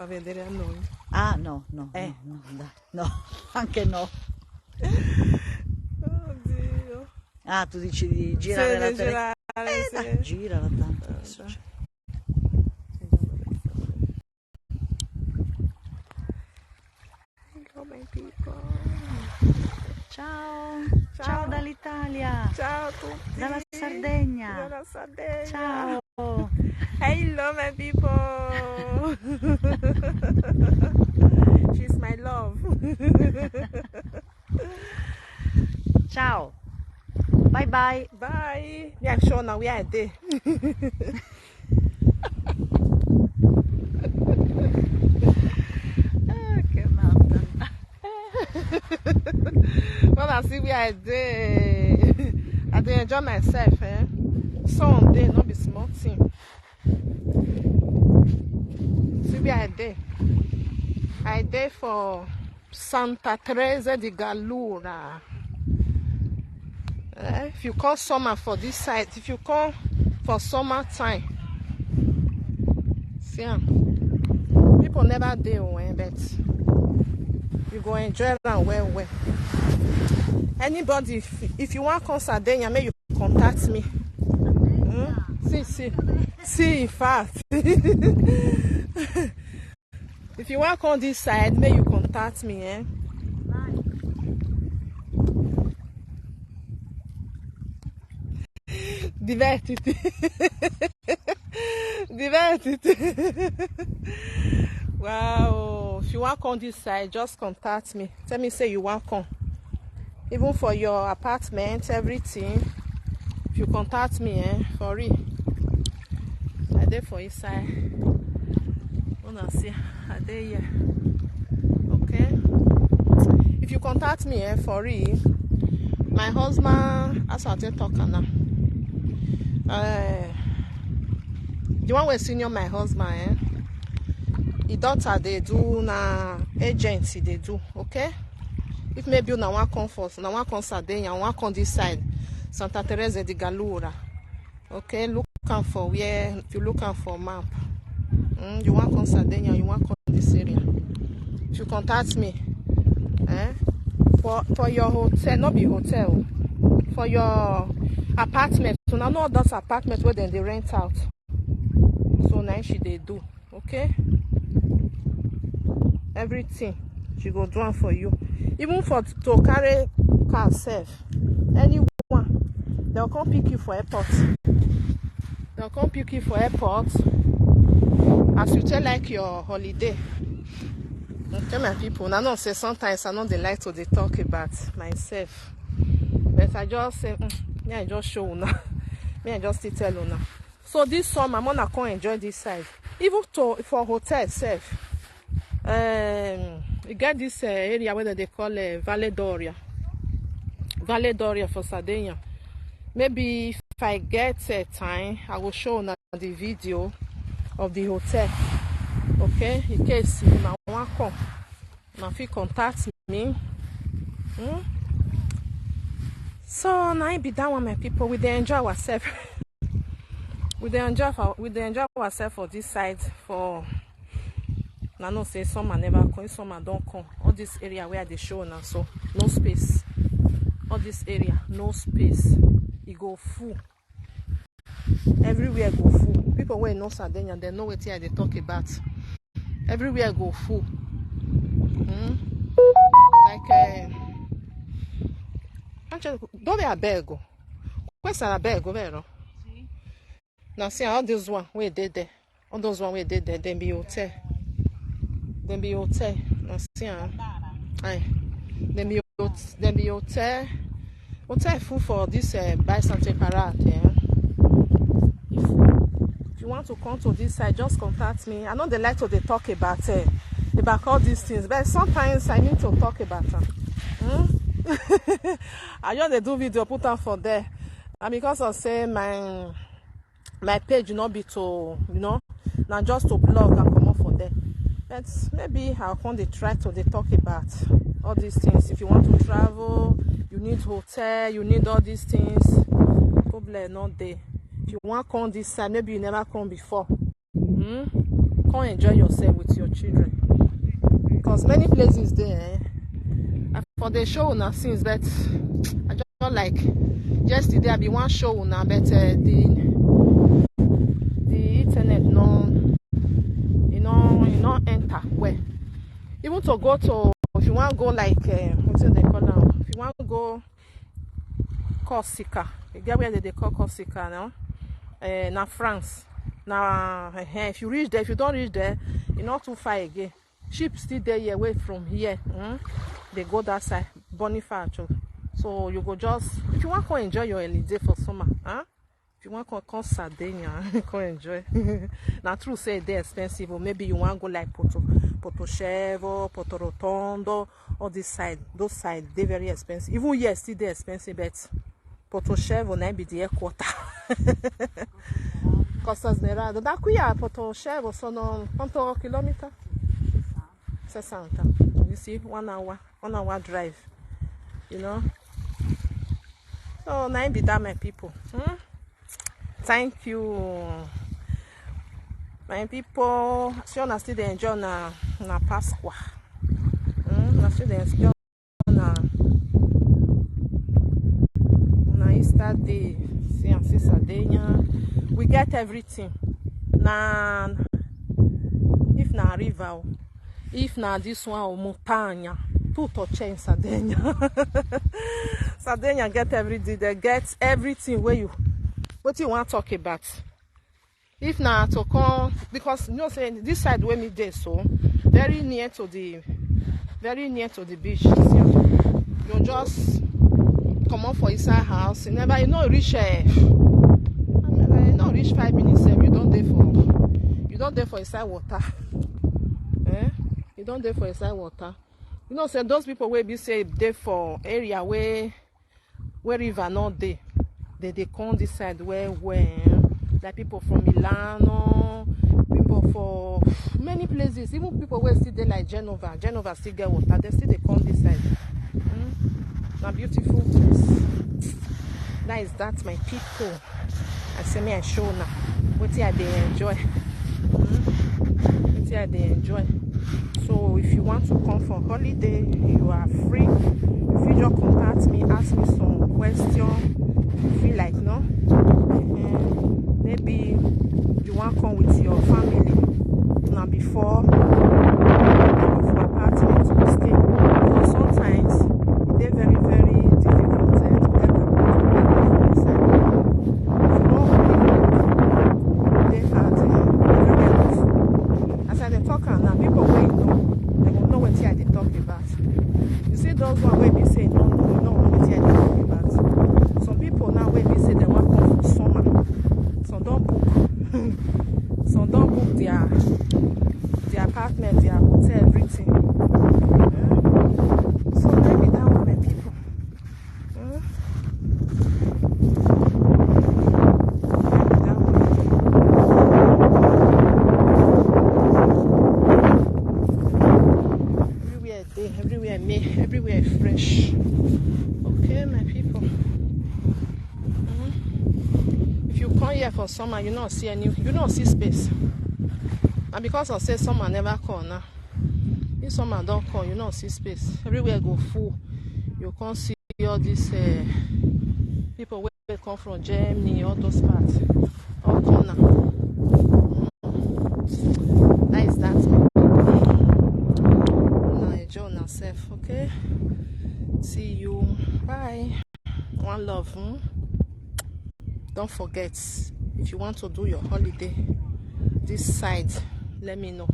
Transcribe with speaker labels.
Speaker 1: a vedere a noi.
Speaker 2: Ah, no, no, no, no, dai, no, anche no.
Speaker 1: Oddio.
Speaker 2: Ah, tu dici di girare la telecamera?
Speaker 1: Sì.
Speaker 2: Dai, girala tanto. Che succede?
Speaker 1: Hello my people.
Speaker 2: Ciao,
Speaker 1: Ciao.
Speaker 2: ciao dall'Italia.
Speaker 1: Ciao a tutti.
Speaker 2: Dalla Sardegna.
Speaker 1: Dalla Sardegna.
Speaker 2: Ciao.
Speaker 1: Hello my people. She's my love.
Speaker 2: Ciao. Bye bye.
Speaker 1: Bye. Yeah, sure now we are there.
Speaker 2: Che matta.
Speaker 1: Well, I see we are there. I dey enjoy myself, eh? Sunday, not be small thing. See we are there. I there for Santa Teresa di Gallura. If you come summer for this side, if you come for summer time, see, people never there, but you go enjoy them well. Anybody, if you want to come Sardegna, may you contact me. See, in fact. If you want to come this side, may you contact me, eh? Divertiti. Wow, if you want to come this side, just contact me. Tell me say you want to come. Even for your apartment, everything. If you contact me, for real. I there for inside. Wanna see? I there here. Okay. If you contact me, for real. My husband, as I talk now. The one we senior my husband, the daughter they do na agency they do, okay? If maybe you want come first, now want come Sardegna, want come this side, Santa Teresa di Gallura, okay? Looking for where if you looking for map, you want come Sardegna, you want come this area. If you contact me, for your hotel, not be hotel, for your apartment. So now know those apartments where then they rent out. So now they do, okay? Everything she go do for you. Even for to carry car safe. Anyone, they'll come pick you for airport. They'll come pick you for airport as you tell like your holiday. Okay, my people. I know say sometimes I know they like to talk about myself. But I just say, I just show now. Me I just tell you now. So this summer I'm gonna come enjoy this side. Even for hotel safe. You get this area where they call Valle d'Oria for Sardegna. Maybe if I get time, I will show now the video of the hotel. Okay, in case you want to come, if you contact me. So now be that one, my people. We dey enjoy ourselves. we dey enjoy ourselves for this side for. Now no say summer never come, summer don't come. All this area where they show now, so no space. All this area, no space. It go full. Everywhere go full. People where know Sardegna, they know what they talk about. Everywhere go full. Dove è Bergo? Questa è la Bergo, vero?
Speaker 2: Sì.
Speaker 1: Now see all this one we did there. All those one we did there, then be hotel. Then be hotel. Now see then be hotel. Hotel full for this buy something parate. If you want to come to this side, just contact me. I know they like to talk about all these things, but sometimes I need to talk about them. I just do video put them for there, and because I say my page not be to now just to blog and come up for there. But maybe I'll come to try to talk about all these things. If you want to travel, you need hotel, you need all these things. Problem not there. If you want to come this side, maybe you never come before. come enjoy yourself with your children. Because many places there, for the show now since that I just like yesterday I be one show now, but the internet no enter where. Even to go to, if you want to go like what's it they call now? If you want to go Corsica, you get where they call Corsica now? Now France. Now if you reach there, if you don't reach there, you're not too far again. Ship still there away from here. They go that side, Bonifacio. So you go just, if you want to enjoy your holiday for summer, if you want to come Sardegna, come enjoy. Now true say they're expensive, or maybe you want to go like Porto Rotondo, all this side, those sides they're very expensive. Even here still they're expensive, but Porto now be the headquarter. Costa Smeralda. Da qui a Porto sono quanto chilometri? 60. You see, 1 hour drive. You know. So now be that my people. Thank you, my people. So na still dey enjoy na Pasqua. Na still dey enjoy na Easter day. See Sardegna. We get everything. Na if na river, if na this one or montagna, tutto c'è in Sardegna. Sardegna get everything. They get everything where you what you want to talk about. If na to come, because you know saying this side where me there, so very near to the beach. You just come up for inside house. You never reach not reach 5 minutes. You don't there for inside water. You don't there for inside water. You know say those people will be say there for area where river not there. They come this side where like people from Milano, people for many places, even people where still there like Genova still get water, they still they come this side. Now beautiful place. That is that my people. I say me I show now. What here they enjoy. What here they enjoy. So if you want to come for holiday, you are free. If you just contact me, ask me some questions. Feel like no, maybe you want to come with your family. Now before apartment to stay. So sometimes they're very very difficult to get apartment for they hard as I talk now, people wait no, they will know what they talk about. You see those one where they say no, you know what they talk about. Some people now when they say they want to come for summer, some don't book their apartment, their hotel, everything. So maybe that one my people. Everywhere fresh. Okay, my people. If you come here for summer, you don't see space. And because I say summer never come now. If summer don't come, you don't see space. Everywhere go full. You can't see all these people where come from Germany, all those parts. All come now. That is that. Now enjoy yourself, okay? See you. Bye. One love. Don't forget, if you want to do your holiday this side, let me know.